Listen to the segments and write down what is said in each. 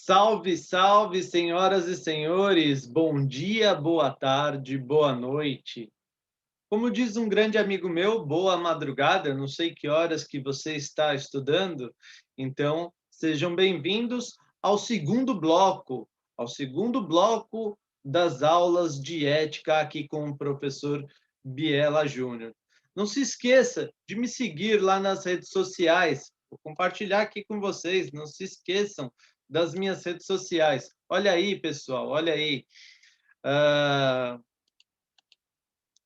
Salve, salve, senhoras e senhores! Bom dia, boa tarde, boa noite. Como diz um grande amigo meu, boa madrugada. Não sei que horas que você está estudando, então sejam bem-vindos ao segundo bloco das aulas de ética aqui com o professor Biela Júnior. Não se esqueça de me seguir lá nas redes sociais. Vou compartilhar aqui com vocês. Não se esqueçam das minhas redes sociais. Olha aí, pessoal, olha aí. Ah,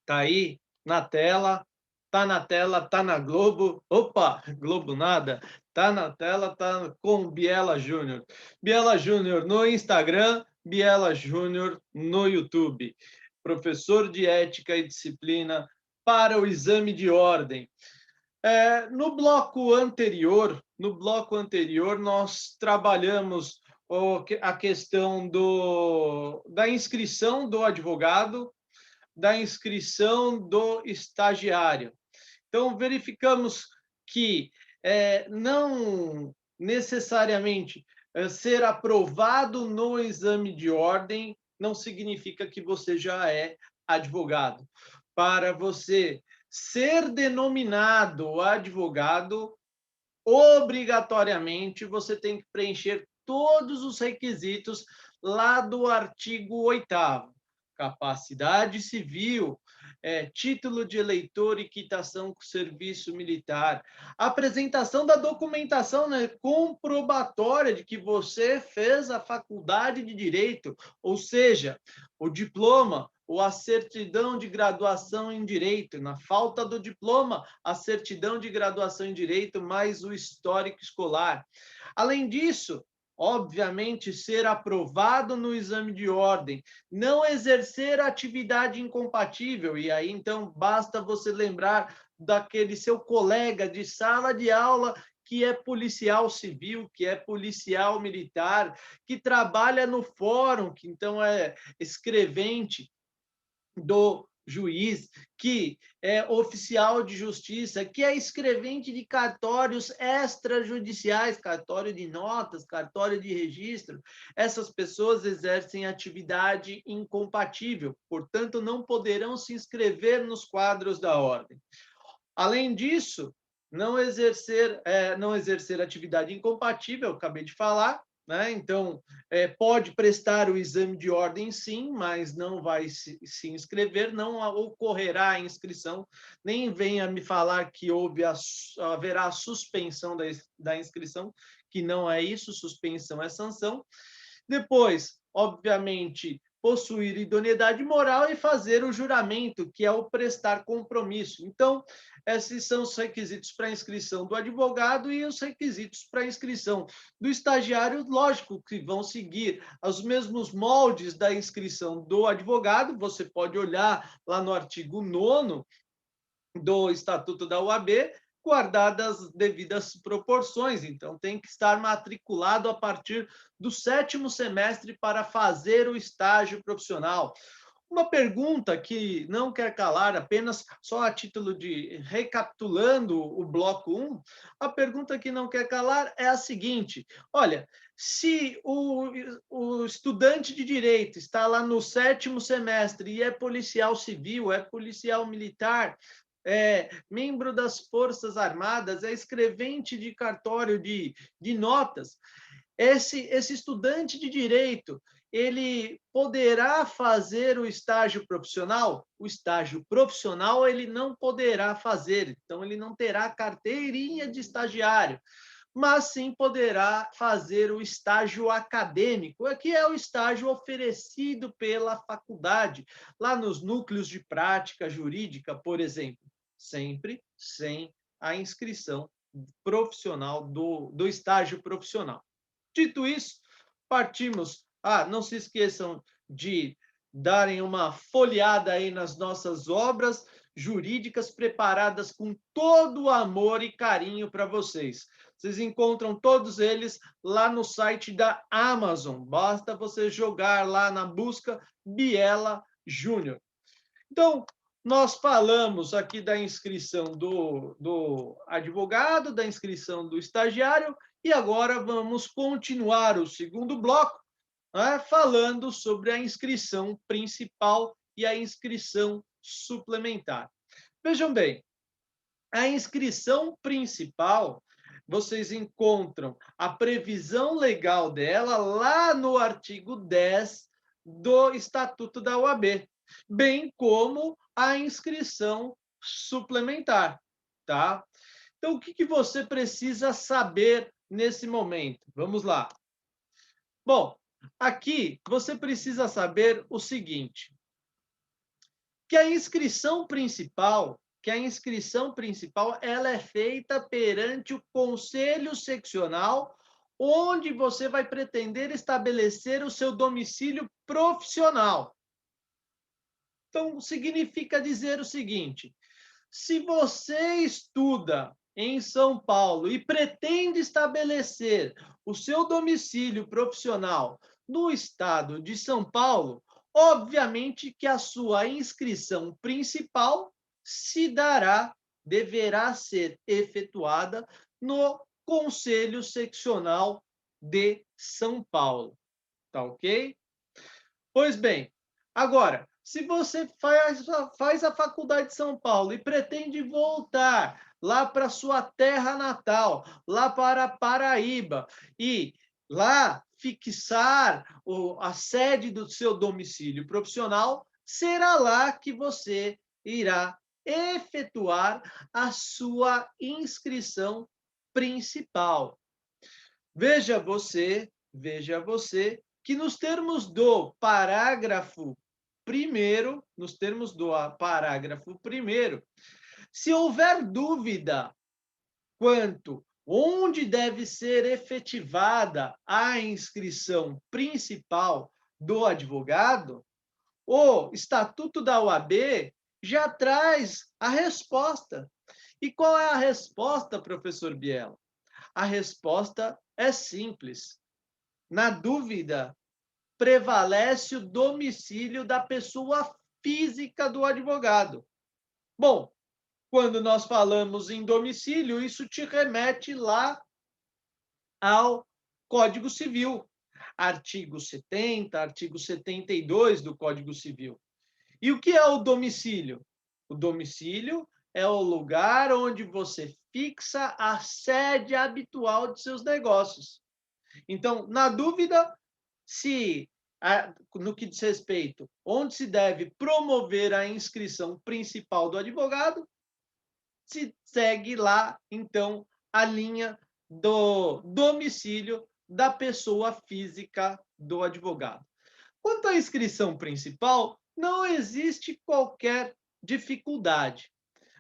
tá aí na tela, tá na tela, tá na Globo. Opa, Globo nada. Tá na tela, tá com Biela Júnior. Biela Júnior no Instagram, Biela Júnior no YouTube. Professor de Ética e Disciplina para o exame de ordem. No bloco anterior, nós trabalhamos a questão da inscrição do advogado, da inscrição do estagiário. Então, verificamos que não necessariamente ser aprovado no exame de ordem não significa que você já é advogado. Para você ser denominado advogado, obrigatoriamente você tem que preencher todos os requisitos lá do artigo 8º. Capacidade civil, título de eleitor e quitação com serviço militar, apresentação da documentação, né, comprobatória de que você fez a faculdade de direito, ou seja, o diploma ou a certidão de graduação em direito. Na falta do diploma, a certidão de graduação em direito mais o histórico escolar. Além disso, obviamente, ser aprovado no exame de ordem, não exercer atividade incompatível, e aí então basta você lembrar daquele seu colega de sala de aula que é policial civil, que é policial militar, que trabalha no fórum, que então é escrevente do juiz, que é oficial de justiça, que é escrevente de cartórios extrajudiciais, cartório de notas, cartório de registro. Essas pessoas exercem atividade incompatível, portanto, não poderão se inscrever nos quadros da ordem. Além disso, não exercer atividade incompatível, eu acabei de falar, né? Então, pode prestar o exame de ordem, sim, mas não vai se inscrever, não ocorrerá a inscrição, nem venha me falar que haverá suspensão da inscrição, que não é isso, suspensão é sanção. Depois, obviamente, possuir idoneidade moral e fazer o juramento, que é o prestar compromisso. Então, esses são os requisitos para a inscrição do advogado e os requisitos para a inscrição do estagiário, lógico que vão seguir os mesmos moldes da inscrição do advogado. Você pode olhar lá no artigo 9º do Estatuto da UAB, guardadas as devidas proporções. Então, tem que estar matriculado a partir do 7º semestre para fazer o estágio profissional. Uma pergunta que não quer calar, apenas só a título de recapitulando o bloco 1, a pergunta que não quer calar é a seguinte: olha, se o estudante de direito está lá no 7º semestre e é policial civil, é policial militar, é membro das Forças Armadas, é escrevente de cartório de notas, esse estudante de direito, ele poderá fazer o estágio profissional? O estágio profissional ele não poderá fazer, então ele não terá carteirinha de estagiário, mas sim poderá fazer o estágio acadêmico, que é o estágio oferecido pela faculdade, lá nos núcleos de prática jurídica, por exemplo, sempre sem a inscrição profissional do estágio profissional. Dito isso, partimos. Não se esqueçam de darem uma folheada aí nas nossas obras jurídicas preparadas com todo o amor e carinho para vocês. Vocês encontram todos eles lá no site da Amazon. Basta você jogar lá na busca Biela Júnior. Então, nós falamos aqui da inscrição do advogado, da inscrição do estagiário, E agora vamos continuar o segundo bloco, né, falando sobre a inscrição principal e a inscrição suplementar. Vejam bem, a inscrição principal, vocês encontram a previsão legal dela lá no artigo 10 do Estatuto da OAB, bem como a inscrição suplementar, tá? Então, o que você precisa saber nesse momento? Vamos lá. Bom, aqui você precisa saber o seguinte, que a inscrição principal, ela é feita perante o conselho seccional, onde você vai pretender estabelecer o seu domicílio profissional. Então, significa dizer o seguinte: se você estuda em São Paulo e pretende estabelecer o seu domicílio profissional no estado de São Paulo, obviamente que a sua inscrição principal deverá ser efetuada no Conselho Seccional de São Paulo. Tá ok? Pois bem, agora, se você faz a faculdade de São Paulo e pretende voltar lá para sua terra natal, lá para Paraíba, e lá fixar a sede do seu domicílio profissional, será lá que você irá efetuar a sua inscrição principal. Veja você que nos termos do parágrafo primeiro, se houver dúvida quanto onde deve ser efetivada a inscrição principal do advogado, o Estatuto da OAB já traz a resposta. E qual é a resposta, professor Biela? A resposta é simples. Na dúvida, prevalece o domicílio da pessoa física do advogado. Bom, quando nós falamos em domicílio, isso te remete lá ao Código Civil, artigo 70, artigo 72 do Código Civil. E o que é o domicílio? O domicílio é o lugar onde você fixa a sede habitual de seus negócios. Então, na dúvida, no que diz respeito, onde se deve promover a inscrição principal do advogado, se segue lá, então, a linha do domicílio da pessoa física do advogado. Quanto à inscrição principal, não existe qualquer dificuldade.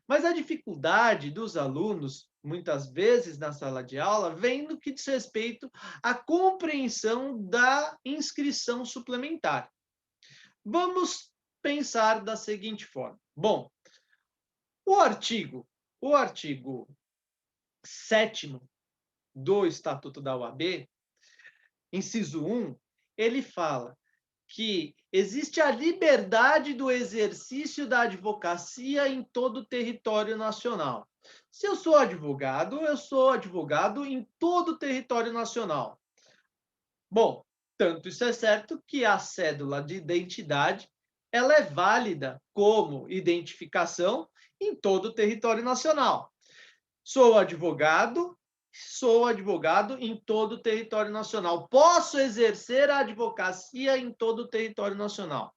Mas a dificuldade dos alunos, muitas vezes na sala de aula, vem no que diz respeito à compreensão da inscrição suplementar. Vamos pensar da seguinte forma. Bom, o artigo 7º do Estatuto da OAB, inciso 1, ele fala que existe a liberdade do exercício da advocacia em todo o território nacional. Se eu sou advogado em todo o território nacional. Bom, tanto isso é certo que a cédula de identidade ela é válida como identificação em todo o território nacional. Sou advogado em todo o território nacional. Posso exercer a advocacia em todo o território nacional.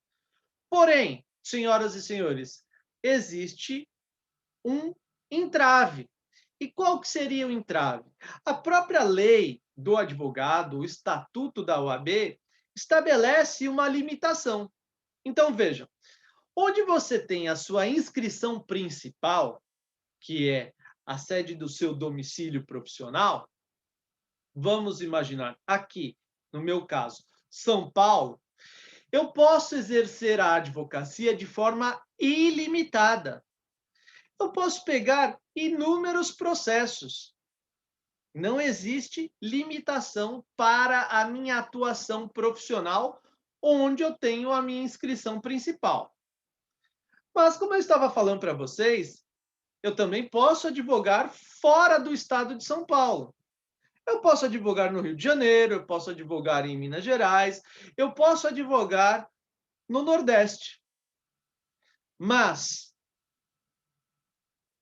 Porém, senhoras e senhores, existe um entrave. E qual que seria o entrave? A própria lei do advogado, o Estatuto da OAB, estabelece uma limitação. Então, vejam, onde você tem a sua inscrição principal, que é a sede do seu domicílio profissional, vamos imaginar aqui, no meu caso, São Paulo, eu posso exercer a advocacia de forma ilimitada. Eu posso pegar inúmeros processos. Não existe limitação para a minha atuação profissional, onde eu tenho a minha inscrição principal. Mas, como eu estava falando para vocês, eu também posso advogar fora do estado de São Paulo. Eu posso advogar no Rio de Janeiro, eu posso advogar em Minas Gerais, eu posso advogar no Nordeste. Mas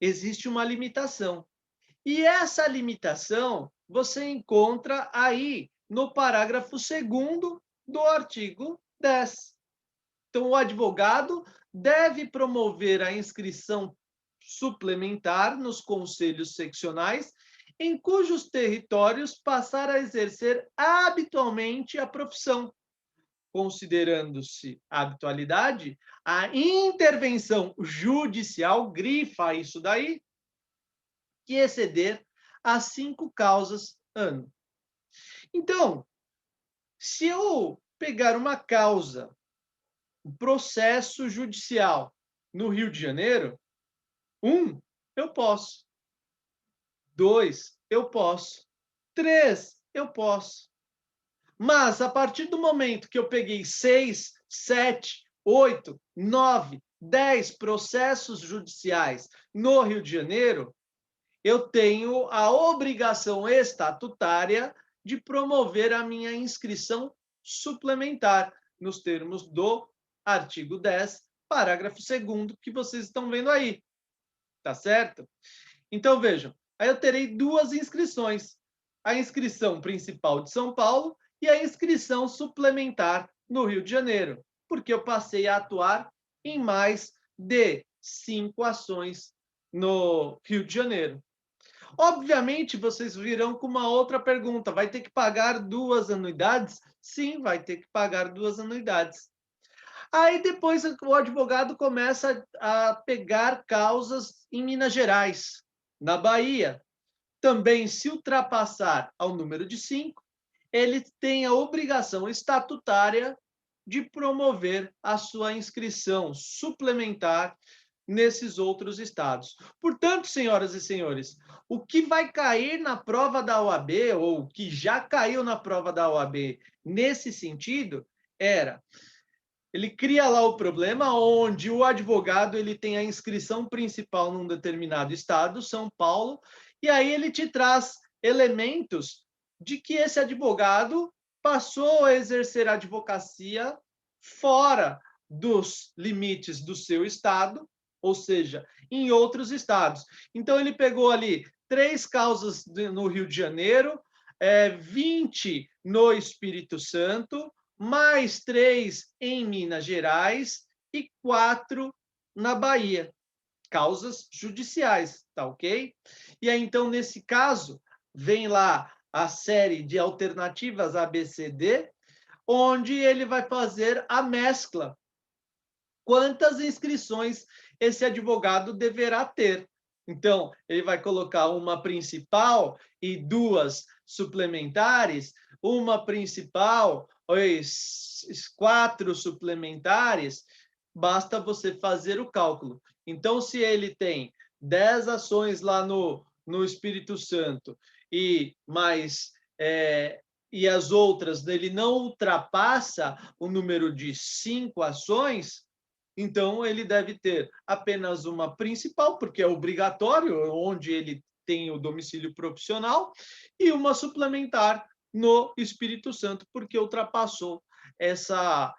existe uma limitação. E essa limitação você encontra aí no parágrafo 2º do artigo 10. Então, o advogado deve promover a inscrição suplementar nos conselhos seccionais em cujos territórios passar a exercer habitualmente a profissão, considerando-se a habitualidade a intervenção judicial, grifa isso daí, que exceder as 5 causas ano. Então, se eu pegar uma causa, um processo judicial no Rio de Janeiro, 1, eu posso. 2, eu posso. 3, eu posso. Mas, a partir do momento que eu peguei 6, 7, 8, 9, 10 processos judiciais no Rio de Janeiro, eu tenho a obrigação estatutária de promover a minha inscrição suplementar, nos termos do artigo 10, parágrafo 2º, que vocês estão vendo aí. Tá certo? Então, vejam, aí eu terei 2 inscrições. A inscrição principal de São Paulo e a inscrição suplementar no Rio de Janeiro, porque eu passei a atuar em mais de 5 ações no Rio de Janeiro. Obviamente, vocês virão com uma outra pergunta: vai ter que pagar 2 anuidades? Sim, vai ter que pagar 2 anuidades. Aí depois o advogado começa a pegar causas em Minas Gerais, na Bahia. Também, se ultrapassar ao número de 5, ele tem a obrigação estatutária de promover a sua inscrição suplementar nesses outros estados. Portanto, senhoras e senhores, o que vai cair na prova da OAB, ou o que já caiu na prova da OAB nesse sentido, era: ele cria lá o problema onde o advogado ele tem a inscrição principal num determinado estado, São Paulo, e aí ele te traz elementos de que esse advogado passou a exercer a advocacia fora dos limites do seu estado, ou seja, em outros estados. Então, ele pegou ali 3 causas no Rio de Janeiro, 20 no Espírito Santo, mais 3 em Minas Gerais e 4 na Bahia. Causas judiciais, tá ok? E aí, então, nesse caso, vem lá a série de alternativas ABCD, onde ele vai fazer a mescla. Quantas inscrições esse advogado deverá ter? Então, ele vai colocar uma principal e 2 suplementares, uma principal, 4 suplementares, basta você fazer o cálculo. Então, se ele tem 10 ações lá no Espírito Santo e mais e as outras ele não ultrapassa o número de 5 ações, então ele deve ter apenas uma principal, porque é obrigatório, onde ele tem o domicílio profissional, e uma suplementar no Espírito Santo, porque ultrapassou essa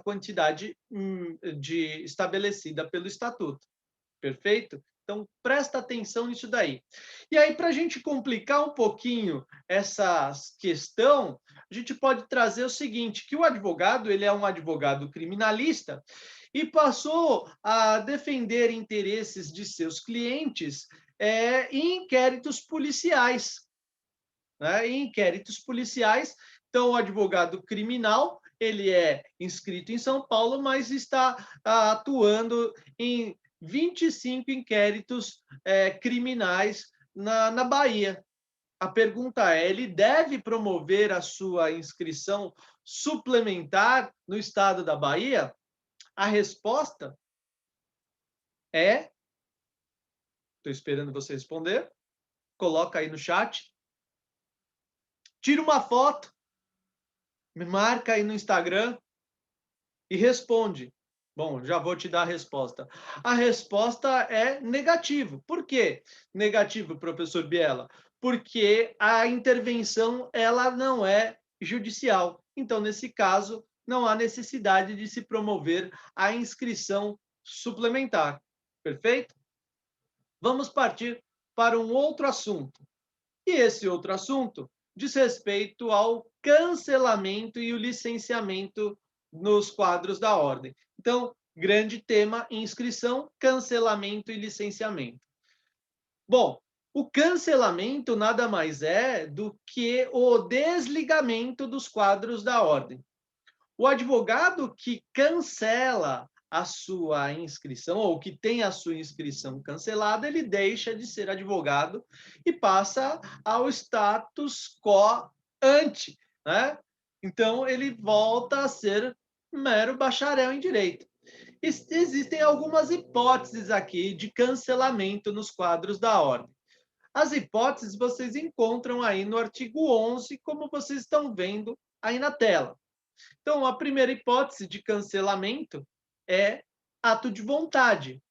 quantidade estabelecida pelo Estatuto. Perfeito? Então, presta atenção nisso daí. E aí, para a gente complicar um pouquinho essa questão, a gente pode trazer o seguinte, que o advogado, ele é um advogado criminalista e passou a defender interesses de seus clientes em inquéritos policiais. Né? Em inquéritos policiais, então, o advogado criminal, ele é inscrito em São Paulo, mas está atuando em 25 inquéritos criminais na Bahia. A pergunta é: ele deve promover a sua inscrição suplementar no estado da Bahia? A resposta é... Estou esperando você responder. Coloca aí no chat. Tira uma foto, me marca aí no Instagram e responde. Bom, já vou te dar a resposta. A resposta é negativo. Por quê negativo, professor Biela? porque a intervenção ela não é judicial. Então, nesse caso, não há necessidade de se promover a inscrição suplementar. Perfeito? Vamos partir para um outro assunto. E esse outro assunto diz respeito ao cancelamento e o licenciamento nos quadros da ordem. Então, grande tema: inscrição, cancelamento e licenciamento. Bom, o cancelamento nada mais é do que o desligamento dos quadros da ordem. O advogado que cancela a sua inscrição, ou que tem a sua inscrição cancelada, ele deixa de ser advogado e passa ao status quo ante, né? Então, ele volta a ser mero bacharel em direito. Existem algumas hipóteses aqui de cancelamento nos quadros da ordem. As hipóteses vocês encontram aí no artigo 11, como vocês estão vendo aí na tela. Então, a primeira hipótese de cancelamento é ato de vontade.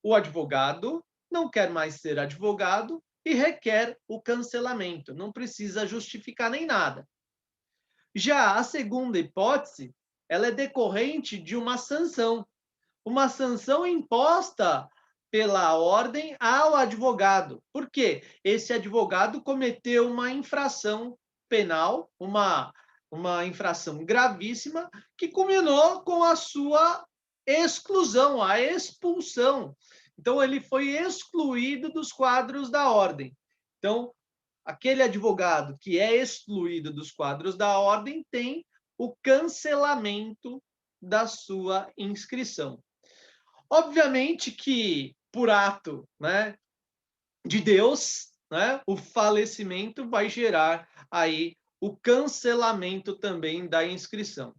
O advogado não quer mais ser advogado e requer o cancelamento, não precisa justificar nem nada. Já a segunda hipótese, ela é decorrente de uma sanção imposta pela ordem ao advogado. Por quê? Esse advogado cometeu uma infração penal, uma infração gravíssima, que culminou com a sua exclusão, a expulsão. Então, ele foi excluído dos quadros da ordem. Então, aquele advogado que é excluído dos quadros da ordem tem o cancelamento da sua inscrição. Obviamente que, por ato, né, de Deus, né, o falecimento vai gerar aí o cancelamento também da inscrição.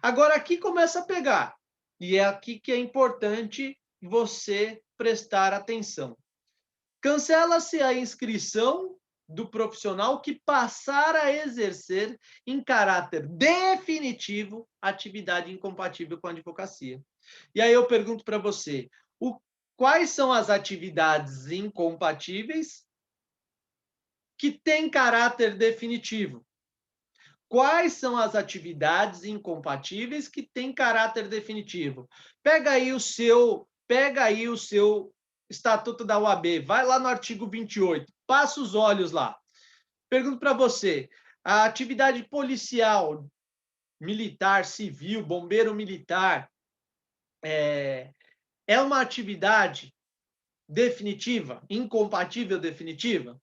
Agora, aqui começa a pegar, e é aqui que é importante você prestar atenção. Cancela-se a inscrição do profissional que passar a exercer em caráter definitivo atividade incompatível com a advocacia. E aí eu pergunto para você, quais são as atividades incompatíveis que têm caráter definitivo? Quais são as atividades incompatíveis que têm caráter definitivo? Pega aí o seu Estatuto da OAB, vai lá no artigo 28, passa os olhos lá. Pergunto para você, a atividade policial, militar, civil, bombeiro militar, é uma atividade definitiva, incompatível definitiva?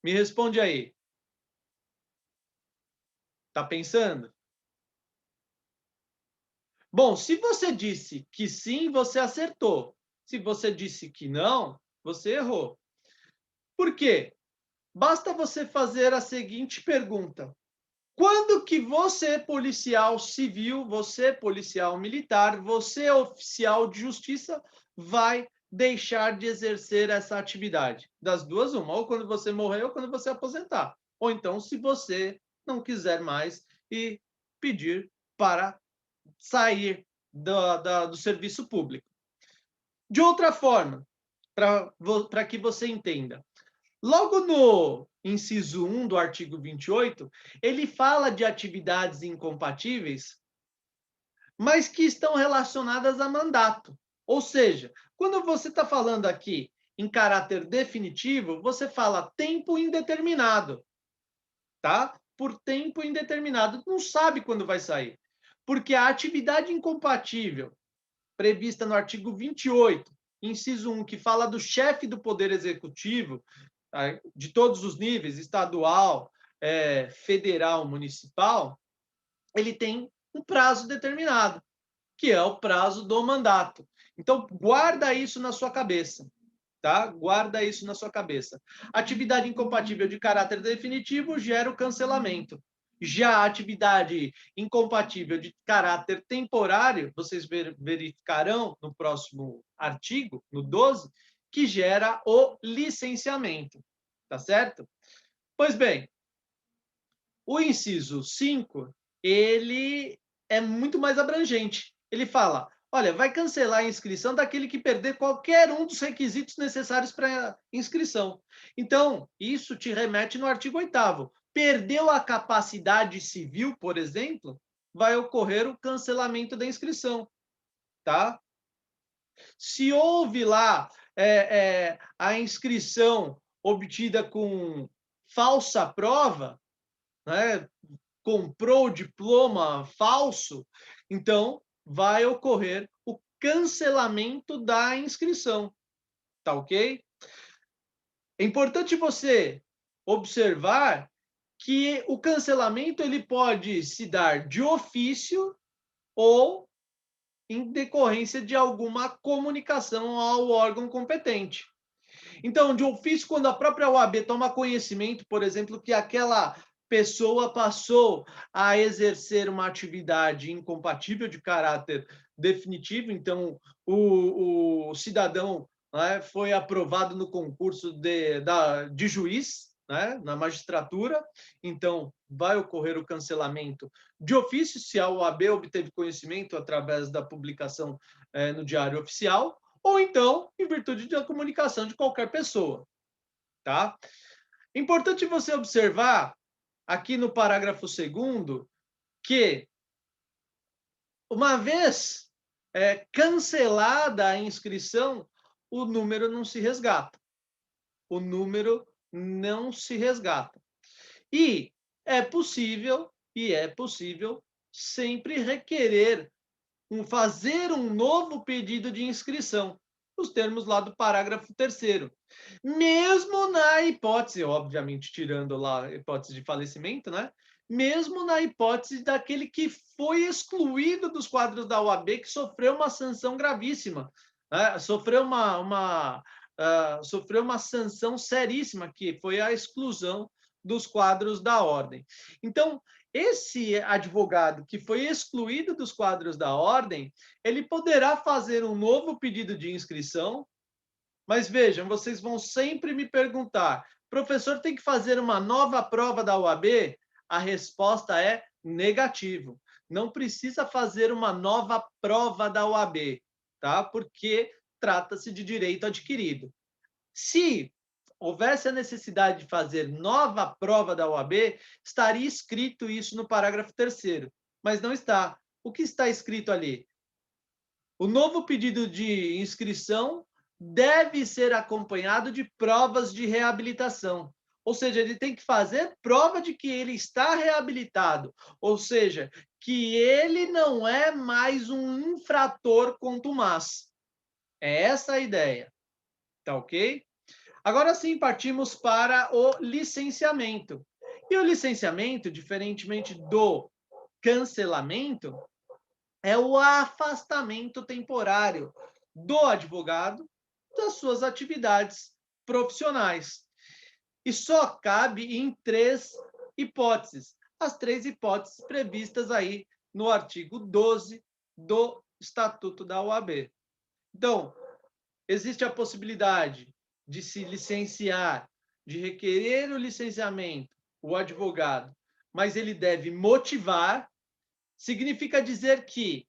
Me responde aí. Tá pensando? Bom, se você disse que sim, você acertou. Se você disse que não, você errou. Por quê? Basta você fazer a seguinte pergunta: quando que você, policial civil, você, policial militar, você, oficial de justiça, vai deixar de exercer essa atividade? Das duas, uma. Ou quando você morrer, ou quando você aposentar. Ou então, se você não quiser mais e pedir para sair do serviço público. De outra forma, para que você entenda, logo no inciso 1 do artigo 28, ele fala de atividades incompatíveis, mas que estão relacionadas a mandato. Ou seja, quando você está falando aqui em caráter definitivo, você fala tempo indeterminado, tá? Por tempo indeterminado. Não sabe quando vai sair. Porque a atividade incompatível prevista no artigo 28, inciso 1, que fala do chefe do Poder Executivo, de todos os níveis, estadual, federal, municipal, ele tem um prazo determinado, que é o prazo do mandato. Então, guarda isso na sua cabeça, tá? Guarda isso na sua cabeça. Atividade incompatível de caráter definitivo gera o cancelamento. Já a atividade incompatível de caráter temporário, vocês verificarão no próximo artigo, no 12, que gera o licenciamento. Tá certo? Pois bem, o inciso 5, ele é muito mais abrangente. Ele fala: Olha, vai cancelar a inscrição daquele que perder qualquer um dos requisitos necessários para inscrição. Então, isso te remete no artigo 8º. Perdeu a capacidade civil, por exemplo, vai ocorrer o cancelamento da inscrição, tá? Se houve lá a inscrição obtida com falsa prova, né, comprou o diploma falso, então vai ocorrer o cancelamento da inscrição, tá ok? É importante você observar que o cancelamento ele pode se dar de ofício ou em decorrência de alguma comunicação ao órgão competente. Então, de ofício, quando a própria OAB toma conhecimento, por exemplo, que aquela pessoa passou a exercer uma atividade incompatível de caráter definitivo, então o cidadão, né, foi aprovado no concurso de juiz, né, na magistratura, então vai ocorrer o cancelamento de ofício, se a OAB obteve conhecimento através da publicação no Diário Oficial, ou então em virtude da comunicação de qualquer pessoa, tá? Importante você observar aqui no parágrafo 2º que, uma vez cancelada a inscrição, o número não se resgata. O número não se resgata. E é possível sempre requerer fazer um novo pedido de inscrição, os termos lá do parágrafo 3º. Mesmo na hipótese, obviamente tirando lá a hipótese de falecimento, né? Mesmo na hipótese daquele que foi excluído dos quadros da OAB, que sofreu uma sanção gravíssima, né? Sofreu uma sanção seríssima, que foi a exclusão dos quadros da ordem. Então, esse advogado que foi excluído dos quadros da ordem, ele poderá fazer um novo pedido de inscrição, mas vejam, vocês vão sempre me perguntar, professor, tem que fazer uma nova prova da OAB? A resposta é negativo. Não precisa fazer uma nova prova da OAB, tá? Porque trata-se de direito adquirido. Se houvesse a necessidade de fazer nova prova da OAB, estaria escrito isso no parágrafo 3º, mas não está. O que está escrito ali? O novo pedido de inscrição deve ser acompanhado de provas de reabilitação. Ou seja, ele tem que fazer prova de que ele está reabilitado, ou seja, que ele não é mais um infrator contumaz. É essa a ideia, tá ok? Agora sim, partimos para o licenciamento. E o licenciamento, diferentemente do cancelamento, é o afastamento temporário do advogado das suas atividades profissionais. E só cabe em 3 hipóteses. As 3 hipóteses previstas aí no artigo 12 do Estatuto da OAB. Então, existe a possibilidade de se licenciar, de requerer o licenciamento, o advogado, mas ele deve motivar. Significa dizer que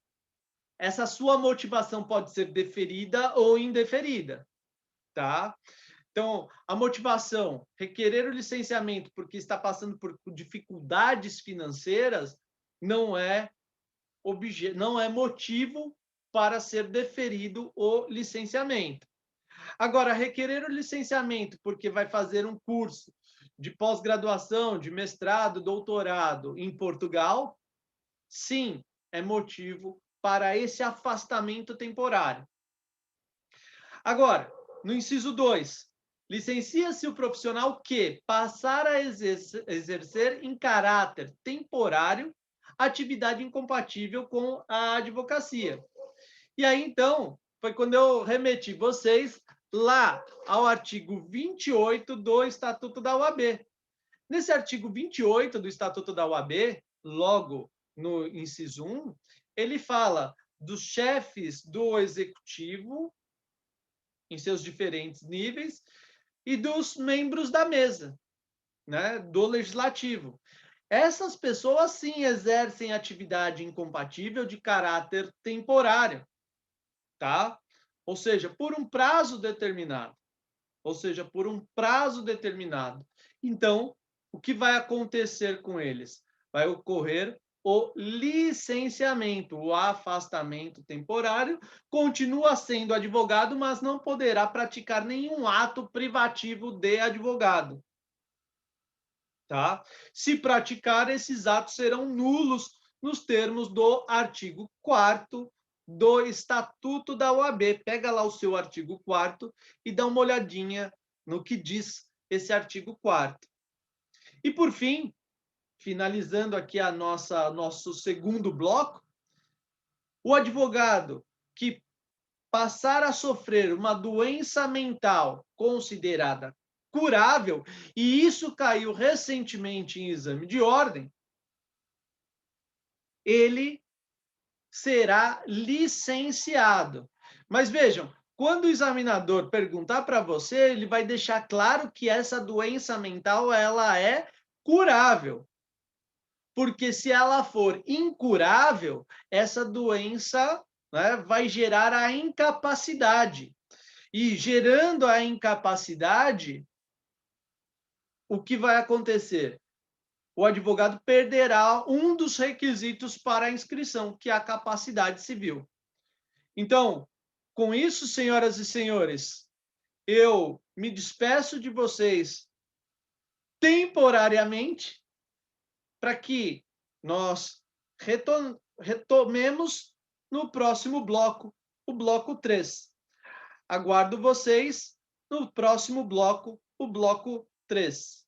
essa sua motivação pode ser deferida ou indeferida, tá? Então, a motivação, requerer o licenciamento porque está passando por dificuldades financeiras, não é motivo para ser deferido o licenciamento. Agora, requerer o licenciamento porque vai fazer um curso de pós-graduação, de mestrado, doutorado em Portugal, sim, é motivo para esse afastamento temporário. Agora, no inciso 2, licencia-se o profissional que passar a exercer em caráter temporário atividade incompatível com a advocacia. E aí, então, foi quando eu remeti vocês lá ao artigo 28 do Estatuto da OAB. Nesse artigo 28 do Estatuto da OAB, logo no inciso 1, ele fala dos chefes do executivo, em seus diferentes níveis, e dos membros da mesa, né, do legislativo. Essas pessoas, sim, exercem atividade incompatível de caráter temporário. tá? Ou seja, por um prazo determinado. Ou seja, por um prazo determinado. Então, o que vai acontecer com eles? Vai ocorrer o licenciamento, o afastamento temporário, continua sendo advogado, mas não poderá praticar nenhum ato privativo de advogado. Tá? Se praticar, esses atos serão nulos nos termos do artigo 4º do Estatuto da OAB. Pega lá o seu artigo 4º e dá uma olhadinha no que diz esse artigo 4º. E, por fim, finalizando aqui nosso segundo bloco, o advogado que passar a sofrer uma doença mental considerada curável, e isso caiu recentemente em exame de ordem, ele será licenciado. Mas vejam, quando o examinador perguntar para você, ele vai deixar claro que essa doença mental ela é curável. Porque se ela for incurável, essa doença, né, vai gerar a incapacidade. E gerando a incapacidade, o que vai acontecer? O advogado perderá um dos requisitos para a inscrição, que é a capacidade civil. Então, com isso, senhoras e senhores, eu me despeço de vocês temporariamente para que nós retomemos no próximo bloco, o bloco 3. Aguardo vocês no próximo bloco, o bloco 3.